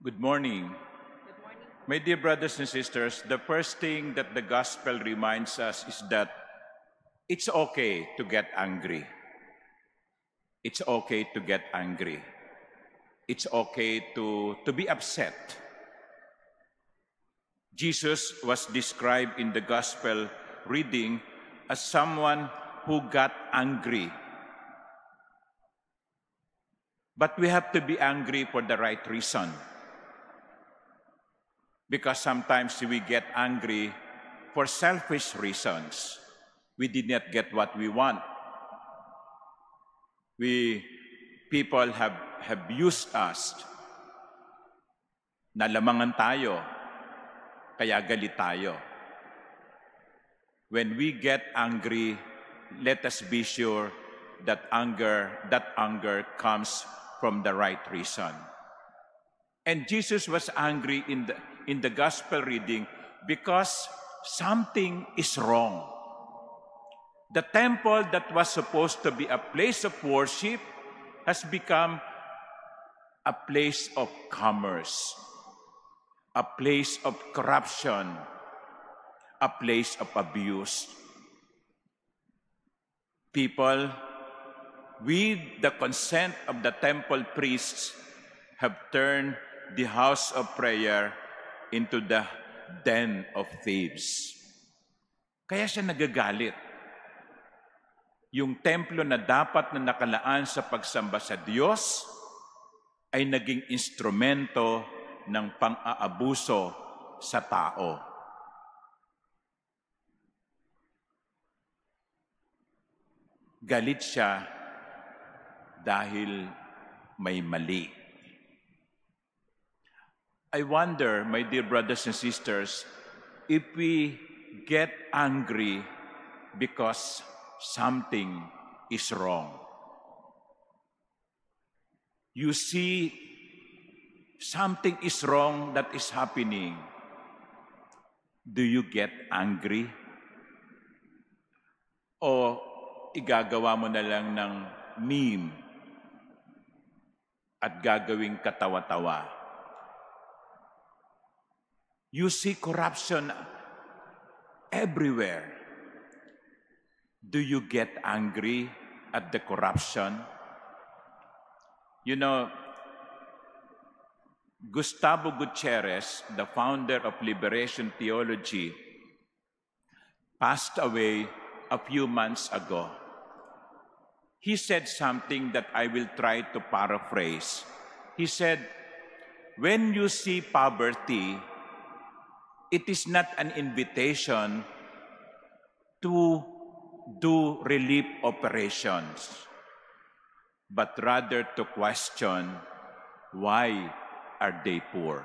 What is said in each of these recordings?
Good morning. Good morning. My dear brothers and sisters, the first thing that the gospel reminds us is that it's okay to get angry. It's okay to get angry. It's okay to be upset. Jesus was described in the gospel reading as someone who got angry. But we have to be angry for the right reason. Because sometimes we get angry for selfish reasons. We did not get what we want. People have used us. Nalamangan tayo, kaya galit tayo. When we get angry, let us be sure that anger comes from the right reason. And Jesus was angry in the gospel reading because something is wrong. The temple that was supposed to be a place of worship has become a place of commerce, a place of corruption, a place of abuse. People, with the consent of the temple priests, have turned the house of prayer into the den of thieves. Kaya siya nagagalit. Yung templo na dapat na nakalaan sa pagsamba sa Diyos ay naging instrumento ng pang-aabuso sa tao. Galit siya dahil may mali. I wonder, my dear brothers and sisters, if we get angry because something is wrong. You see, something is wrong that is happening. Do you get angry? O igagawa mo na lang ng meme at gagawing katawa-tawa? You see corruption everywhere. Do you get angry at the corruption? You know, Gustavo Gutierrez, the founder of Liberation Theology, passed away a few months ago. He said something that I will try to paraphrase. He said, when you see poverty, it is not an invitation to do relief operations, but rather to question why are they poor.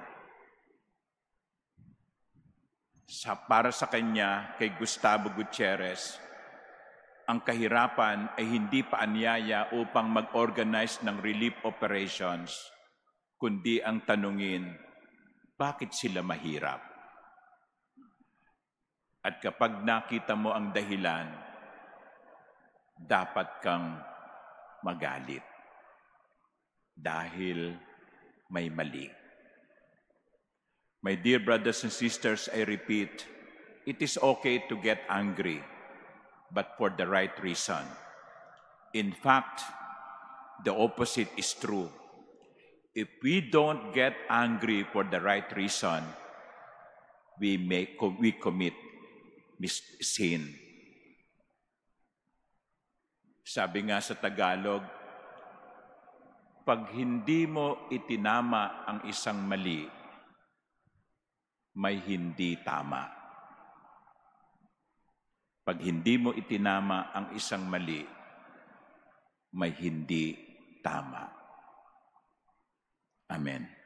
Para sa kanya, kay Gustavo Gutierrez, ang kahirapan ay hindi pa anyaya upang mag-organize ng relief operations, kundi ang tanungin, bakit sila mahirap? At kapag nakita mo ang dahilan, dapat kang magalit dahil may mali. My dear brothers and sisters, I repeat, it is okay to get angry, but for the right reason. In fact, the opposite is true. If we don't get angry for the right reason, we commit sin. Sabi nga sa Tagalog, pag hindi mo itinama ang isang mali, may hindi tama. Pag hindi mo itinama ang isang mali, may hindi tama. Amen.